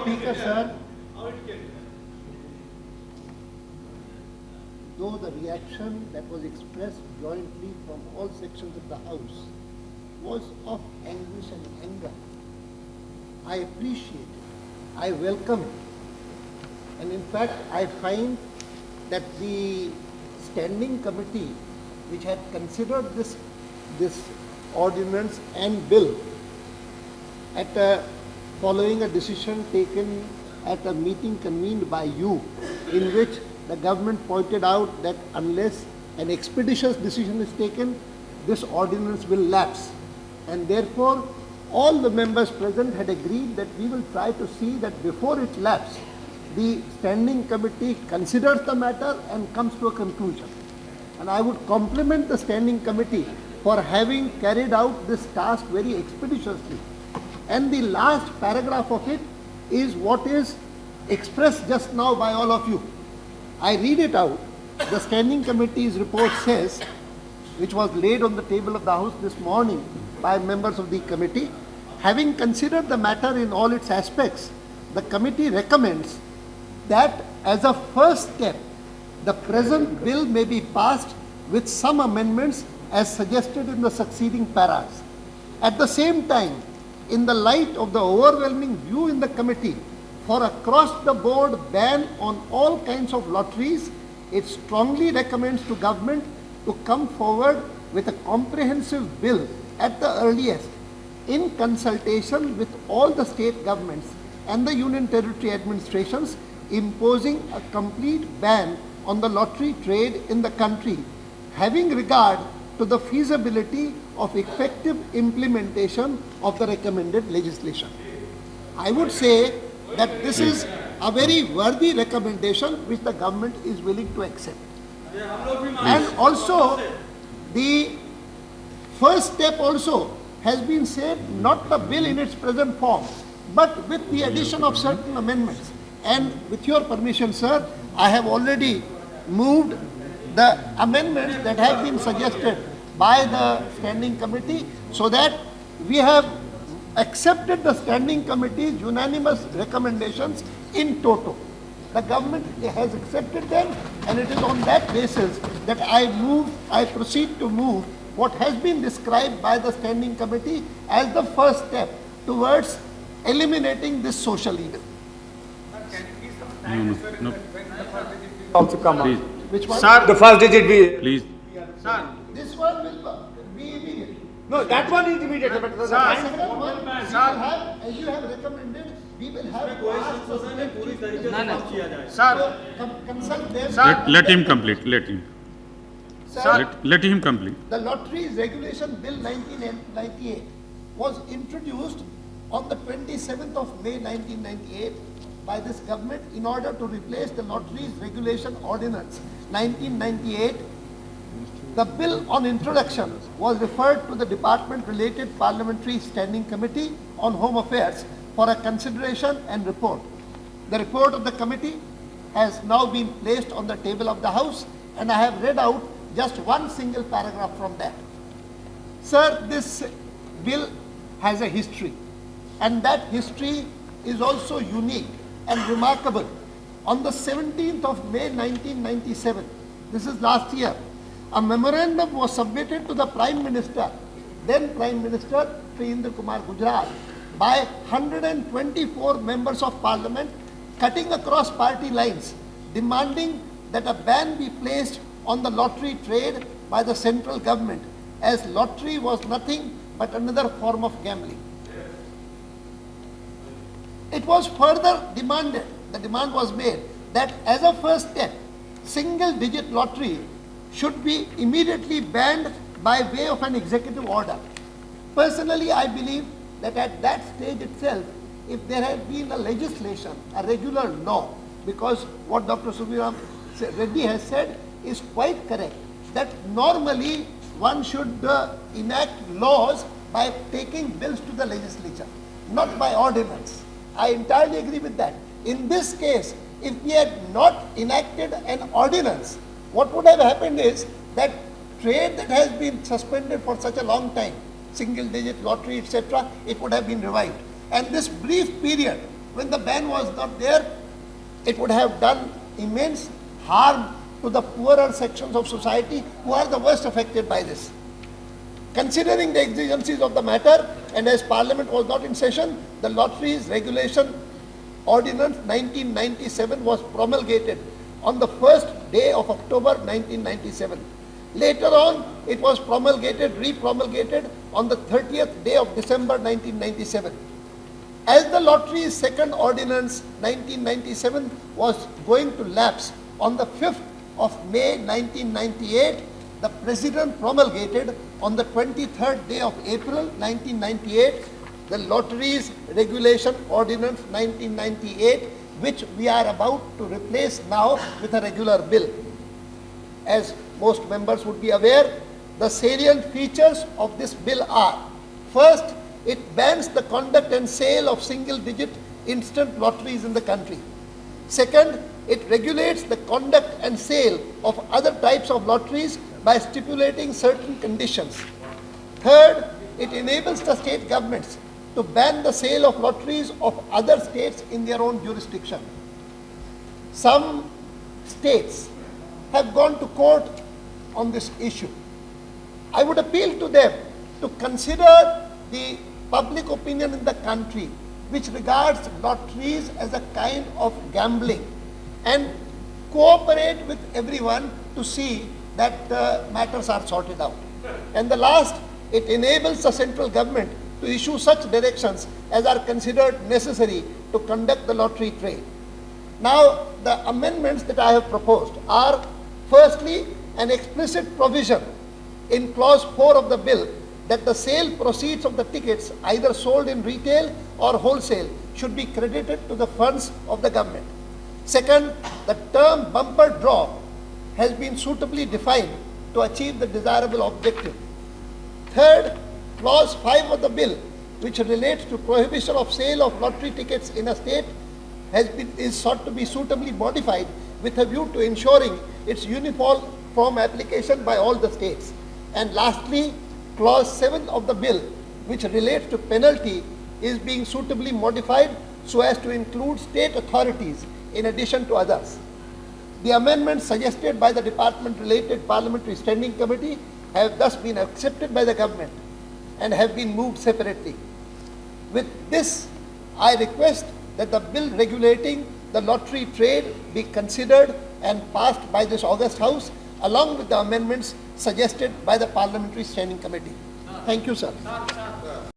Speaker, sir, though the reaction that was expressed jointly from all sections of the House was of anguish and anger, I appreciate it. I welcome it. And in fact, I find that the standing committee which had considered this ordinance and bill following a decision taken at a meeting convened by you, in which the government pointed out that unless an expeditious decision is taken, this ordinance will lapse. And therefore, all the members present had agreed that we will try to see that before it lapses, the standing committee considers the matter and comes to a conclusion. And I would compliment the standing committee for having carried out this task very expeditiously. And the last paragraph of it is what is expressed just now by all of you. I read it out. The standing committee's report says, which was laid on the table of the House this morning by members of the committee, having considered the matter in all its aspects, the committee recommends that as a first step, the present bill may be passed with some amendments as suggested in the succeeding paras. At the same time, in the light of the overwhelming view in the committee for across-the-board ban on all kinds of lotteries, it strongly recommends to government to come forward with a comprehensive bill at the earliest, in consultation with all the state governments and the union territory administrations, imposing a complete ban on the lottery trade in the country, having regard to the feasibility of effective implementation of the recommended legislation. I would say that this is a very worthy recommendation which the government is willing to accept. And also, the first step also has been said, not the bill in its present form, but with the addition of certain amendments. And with your permission, sir, I have already moved the amendments that have been suggested by the standing committee, so that we have accepted the standing committee's unanimous recommendations in toto. The government has accepted them, and it is on that basis that I proceed to move what has been described by the standing committee as the first step towards eliminating this social evil. No. Also come Please. on. Which one? Sir, the first digit we. Please. Sir. This one will be immediate. No, that one is immediate. But the Second one, we will have, as you have recommended, we will have to ask the state Sir. consult them. Let him complete. Let him. Sir, Let him complete. the Lotteries Regulation Bill 1998 was introduced on the 27th of May 1998 by this government in order to replace the Lotteries Regulation Ordinance 1998. The bill on introduction was referred to the department-related Parliamentary Standing Committee on Home Affairs for a consideration and report. The report of the committee has now been placed on the table of the House, and I have read out just one single paragraph from that. Sir, this bill has a history, and that history is also unique and remarkable. On the 17th of May 1997, this is last year, a memorandum was submitted to the Prime Minister, then Prime Minister Shri Kumar Gujarat, by 124 members of Parliament, cutting across party lines, demanding that a ban be placed on the lottery trade by the central government, as lottery was nothing but another form of gambling. It was further demanded, the demand was made, that as a first step, single-digit lottery should be immediately banned by way of an executive order. Personally, I believe that at that stage itself, if there had been a legislation, a regular law, because what Dr. Subhiram Reddy has said is quite correct, that normally one should enact laws by taking bills to the legislature, not by ordinance. I entirely agree with that. In this case, if we had not enacted an ordinance, what would have happened is that trade that has been suspended for such a long time, single digit lottery, etc., it would have been revived. And this brief period when the ban was not there, it would have done immense harm to the poorer sections of society who are the worst affected by this. Considering the exigencies of the matter, and as Parliament was not in session, the Lotteries Regulation Ordinance 1997 was promulgated on the first day of October 1997. Later on, it was re-promulgated on the 30th day of December 1997. As the Lotteries Second Ordinance 1997 was going to lapse on the 5th of May 1998, the President promulgated on the 23rd day of April 1998 the Lotteries Regulation Ordinance 1998, which we are about to replace now with a regular bill. As most members would be aware, the salient features of this bill are: first, it bans the conduct and sale of single-digit instant lotteries in the country. Second, it regulates the conduct and sale of other types of lotteries by stipulating certain conditions. Third, it enables the state governments to ban the sale of lotteries of other states in their own jurisdiction. Some states have gone to court on this issue. I would appeal to them to consider the public opinion in the country which regards lotteries as a kind of gambling and cooperate with everyone to see that matters are sorted out. And the last, it enables the central government to issue such directions as are considered necessary to conduct the lottery trade. Now, the amendments that I have proposed are, firstly, an explicit provision in clause 4 of the bill that the sale proceeds of the tickets, either sold in retail or wholesale, should be credited to the funds of the government. Second, the term bumper draw has been suitably defined to achieve the desirable objective. Third, clause 5 of the bill, which relates to prohibition of sale of lottery tickets in a state, is sought to be suitably modified with a view to ensuring its uniform application by all the states. And lastly, clause 7 of the bill, which relates to penalty, is being suitably modified so as to include state authorities in addition to others. The amendments suggested by the department-related Parliamentary Standing Committee have thus been accepted by the government and have been moved separately. With this, I request that the bill regulating the lottery trade be considered and passed by this august House, along with the amendments suggested by the Parliamentary Standing Committee. Thank you, sir.